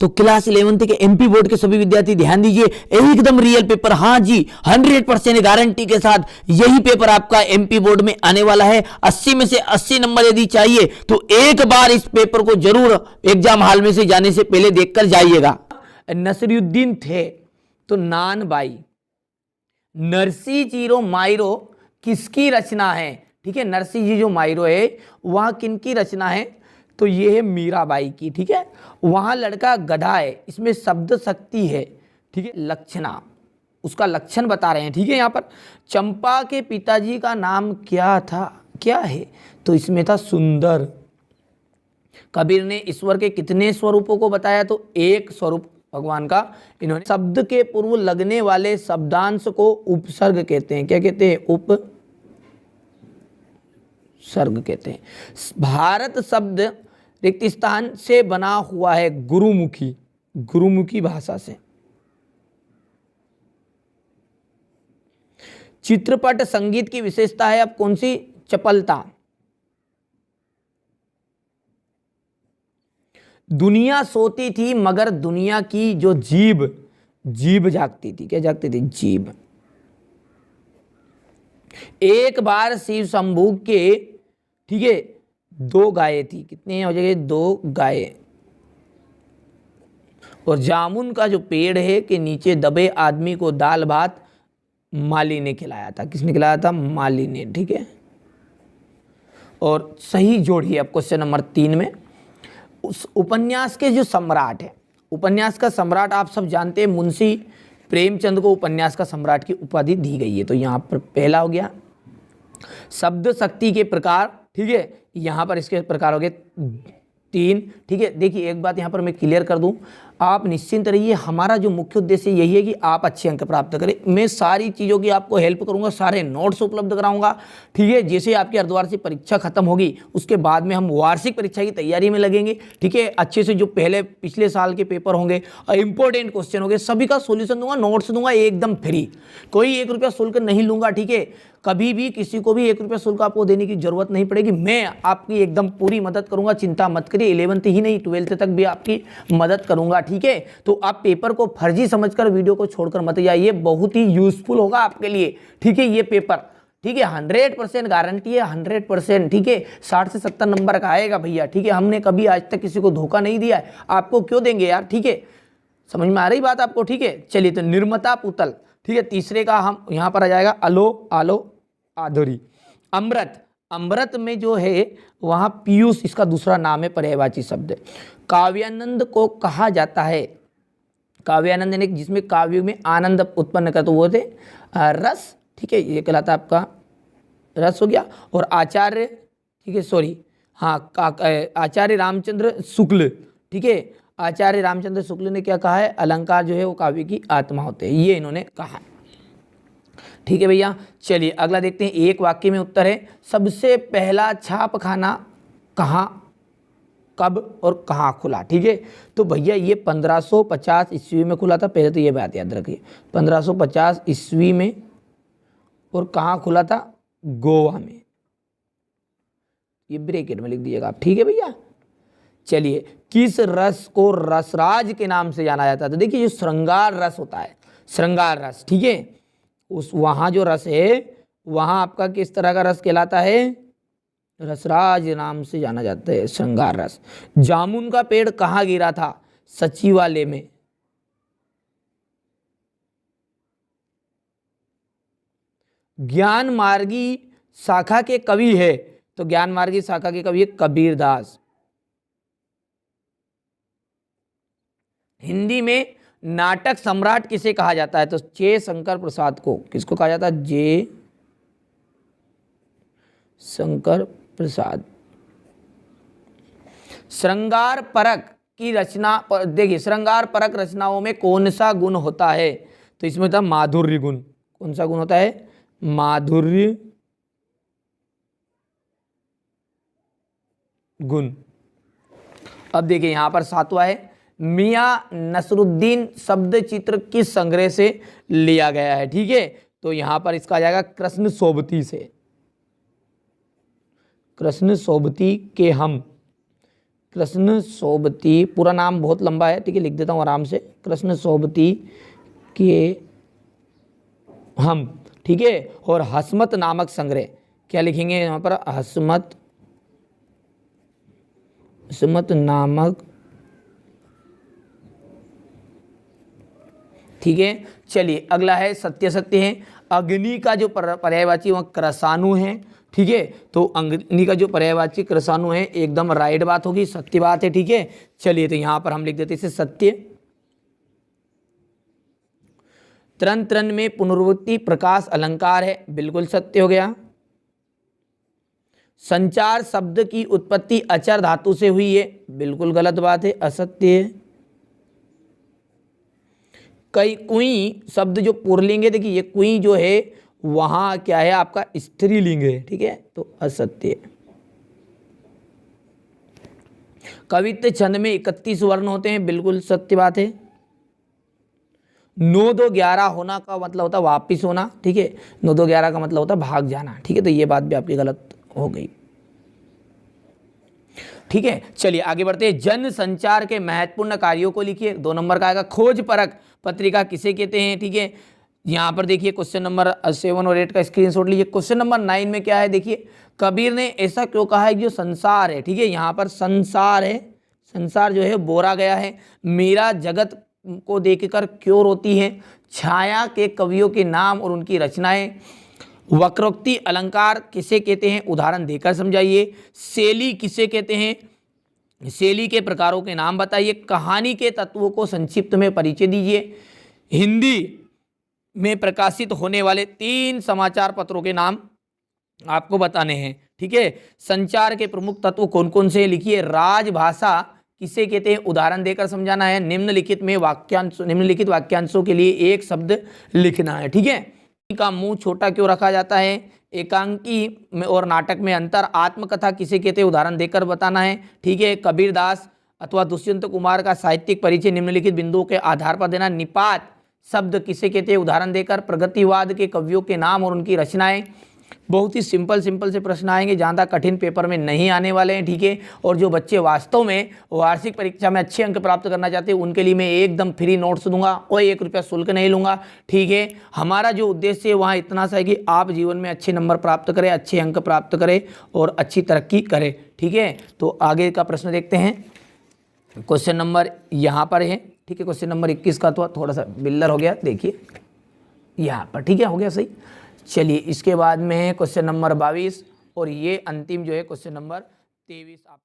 तो class 11th के MP board के सभी विद्यार्थी ध्यान दीजिए, एकदम रियल पेपर, हाँ जी 100% गारंटी के साथ यही पेपर आपका एमपी बोर्ड में आने वाला है। 80 में से 80 नंबर यदि चाहिए तो एक बार इस पेपर को जरूर एग्जाम हॉल में से जाने से पहले देखकर जाइएगा। नसरुद्दीन थे तो नान बाई, नरसी जीरो मायरो किसकी रचना है? ठीक है, नरसी जी जो मायरो है वह किनकी रचना है? तो ये है मीराबाई की। ठीक है, वहां लड़का गधा है, इसमें शब्द शक्ति है। ठीक है, लक्षणा, उसका लक्षण बता रहे हैं। ठीक है, यहाँ पर चंपा के पिताजी का नाम क्या था, क्या है? तो इसमें था सुंदर। कबीर ने ईश्वर के कितने स्वरूपों को बताया? तो एक स्वरूप भगवान का। इन्होंने शब्द के पूर्व लगने वाले शब्दांश को उपसर्ग कहते हैं। क्या कहते हैं? उपसर्ग कहते हैं। भारत शब्द रिक्त स्थान से बना हुआ है, गुरुमुखी, गुरुमुखी भाषा से। चित्रपट संगीत की विशेषता है अब कौन सी? चपलता। दुनिया सोती थी मगर दुनिया की जो जीभ जागती थी। क्या जागती थी? जीभ। एक बार शिव शंभू के, ठीक है, 2 गायें थी। कितनी हो जाएगी? 2 गायें। और जामुन का जो पेड़ है के नीचे दबे आदमी को दाल भात माली ने खिलाया था। किसने खिलाया था? माली ने। ठीक है, और सही जोड़ी है अब क्वेश्चन नंबर 3 में। उस उपन्यास के जो सम्राट है, उपन्यास का सम्राट आप सब जानते हैं, मुंशी प्रेमचंद को उपन्यास का सम्राट की उपाधि दी गई है। तो यहाँ पर पहला हो गया शब्द शक्ति के प्रकार। ठीक है, यहाँ पर इसके प्रकार हो गए 3। ठीक है, देखिए एक बात यहाँ पर मैं क्लियर कर दूँ, आप निश्चिंत रहिए, हमारा जो मुख्य उद्देश्य यही है कि आप अच्छे अंक प्राप्त करें। मैं सारी चीज़ों की आपको हेल्प करूंगा, सारे नोट्स उपलब्ध कराऊंगा। ठीक है, जैसे आपकी अर्धवार्षिक परीक्षा खत्म होगी उसके बाद में हम वार्षिक परीक्षा की तैयारी में लगेंगे। ठीक है, अच्छे से जो पिछले साल के पेपर होंगे और इंपॉर्टेंट क्वेश्चन होंगे सभी का सोल्यूशन दूंगा, नोट्स दूंगा एकदम फ्री, कोई 1 रुपया शुल्क नहीं लूंगा। ठीक है, कभी भी किसी को भी 1 रुपया शुल्क आपको देने की जरूरत नहीं पड़ेगी, मैं आपकी एकदम पूरी मदद करूंगा, चिंता मत करिए। 11th ही नहीं 12th तक भी आपकी मदद करूंगा। ठीक है, तो आप पेपर को फर्जी समझकर वीडियो को छोड़कर मत जाइए, बहुत ही यूजफुल होगा आपके लिए। ठीक है, ये पेपर, ठीक है, 100% गारंटी है, 100%। ठीक है, 60 से 70 नंबर का आएगा भैया। ठीक है, हमने कभी आज तक किसी को धोखा नहीं दिया है, आपको क्यों देंगे यार? ठीक है, समझ में आ रही बात आपको? ठीक है, चलिए तो निर्मता पुतल। ठीक है, तीसरे का हम यहाँ पर आ जाएगा अलो, आलो, आधुरी। अमृत, अमृत में जो है वहाँ पीयूष इसका दूसरा नाम है, पर्यायवाची शब्द। काव्यानंद को कहा जाता है, काव्यानंद ने जिसमें काव्य में आनंद उत्पन्न कर, तो वो थे रस। ठीक है, ये कहलाता है आपका रस हो गया। और आचार्य, ठीक है, सॉरी, हाँ, आचार्य रामचंद्र शुक्ल। ठीक है, आचार्य रामचंद्र शुक्ल ने क्या कहा है? अलंकार जो है वो काव्य की आत्मा होते हैं, ये इन्होंने कहा। ठीक है भैया, चलिए अगला देखते हैं। एक वाक्य में उत्तर है, सबसे पहला छापखाना कहाँ, कब और कहाँ खुला? ठीक है, तो भैया ये 1550 ईस्वी में खुला था। पहले तो ये बात याद रखिए, 1550 ईस्वी में। और कहाँ खुला था? गोवा में। ये ब्रैकेट में लिख दीजिएगा आप। ठीक है भैया, चलिए किस रस को रसराज के नाम से जाना जाता है? तो देखिए जो श्रृंगार रस होता है, श्रृंगार रस। ठीक है, उस वहाँ जो रस है वहाँ आपका किस तरह का रस कहलाता है? रसराज नाम से जाना जाता है, श्रृंगार रस। जामुन का पेड़ कहाँ गिरा था? सचिवालय में। ज्ञान मार्गी शाखा के कवि है, तो ज्ञान मार्गी शाखा के कवि है कबीरदास। हिंदी में नाटक सम्राट किसे कहा जाता है? तो जे शंकर प्रसाद को। किसको कहा जाता है? जे शंकर प्रसाद। श्रृंगार परक की रचना, देखिए श्रृंगार परक रचनाओं में कौन सा गुण होता है? तो इसमें था माधुर्य गुण। कौन सा गुण होता है? माधुर्य गुण। अब देखिए यहां पर 7वां है, मियां नसरुद्दीन शब्द चित्र किस संग्रह से लिया गया है? ठीक है, तो यहां पर इसका आ जाएगा कृष्ण सोबती से। कृष्ण सोबती के हम कृष्ण सोबती, पूरा नाम बहुत लंबा है, ठीक है, लिख देता हूँ आराम से, कृष्ण सोबती के हम, ठीक है। और हसमत नामक संग्रह, क्या लिखेंगे यहाँ पर, हसमत नामक, ठीक है। चलिए अगला है सत्य सत्य है। अग्नि का जो पर्यायवाची वह क्रसाणु है, ठीक है। तो अग्नि का जो पर्यायवाची क्रसाणु है, एकदम राइट बात होगी, सत्य बात है, ठीक है। चलिए तो यहां पर हम लिख देते इसे सत्य। तरण तरण में पुनर्वृत्ति प्रकाश अलंकार है, बिल्कुल सत्य हो गया। संचार शब्द की उत्पत्ति अचर धातु से हुई है, बिल्कुल गलत बात है, असत्य है। कई कुई शब्द जो पुरलिंग है, देखिए ये कुई जो है वहां क्या है आपका स्त्रीलिंग है, ठीक है, तो असत्य है। कवित्त छंद में 31 वर्ण होते हैं, बिल्कुल सत्य बात है। 9 2 11 होना का मतलब होता है वापिस होना, ठीक है, 9 2 11 का मतलब होता है भाग जाना, ठीक है, तो ये बात भी आपकी गलत हो गई, ठीक है। चलिए आगे बढ़ते हैं। जन संचार के महत्वपूर्ण कार्यों को लिखिए, 2 नंबर का आएगा। खोज परख पत्रिका किसे कहते हैं, ठीक है। यहां पर देखिए क्वेश्चन नंबर 7 और 8 का स्क्रीनशॉट लीजिए। क्वेश्चन नंबर 9 में क्या है, देखिए कबीर ने ऐसा क्यों कहा है, जो संसार है, ठीक है, यहां पर संसार है, संसार जो है बोरा गया है। मीरा जगत को देखकर क्यों रोती है। छाया के कवियों के नाम और उनकी रचनाएं। वक्रोक्ति अलंकार किसे कहते हैं, उदाहरण देकर समझाइए। शैली किसे कहते हैं, शैली के प्रकारों के नाम बताइए। कहानी के तत्वों को संक्षिप्त में परिचय दीजिए। हिंदी में प्रकाशित होने वाले 3 समाचार पत्रों के नाम आपको बताने हैं, ठीक है। संचार के प्रमुख तत्व कौन कौन से लिखिए। राजभाषा किसे कहते हैं, उदाहरण देकर समझाना है। निम्नलिखित वाक्यांशों के लिए एक शब्द लिखना है, ठीक है। का मुंह छोटा क्यों रखा जाता है। एकांकी में और नाटक में अंतर। आत्मकथा किसे कहते हैं, उदाहरण देकर बताना है, ठीक है। कबीरदास अथवा दुष्यंत कुमार का साहित्यिक परिचय निम्नलिखित बिंदुओं के आधार पर देना। निपात शब्द किसे कहते हैं, उदाहरण देकर। प्रगतिवाद के कवियों के नाम और उनकी रचनाएं। बहुत ही सिंपल से प्रश्न आएंगे, ज़्यादा कठिन पेपर में नहीं आने वाले हैं, ठीक है। और जो बच्चे वास्तव में वार्षिक परीक्षा में अच्छे अंक प्राप्त करना चाहते हैं, उनके लिए मैं एकदम फ्री नोट्स दूंगा, कोई 1 रुपया शुल्क नहीं लूँगा, ठीक है। हमारा जो उद्देश्य है वहाँ इतना सा है कि आप जीवन में अच्छे नंबर प्राप्त करें, अच्छे अंक प्राप्त करें और अच्छी तरक्की करें, ठीक है। तो आगे का प्रश्न देखते हैं। क्वेश्चन नंबर यहाँ पर है, ठीक है। क्वेश्चन नंबर 21 का तो थोड़ा सा बिल्डर हो गया, देखिए यहाँ पर, ठीक है, हो गया सही। चलिए इसके बाद में है क्वेश्चन नंबर 22 और ये अंतिम जो है क्वेश्चन नंबर 23 आप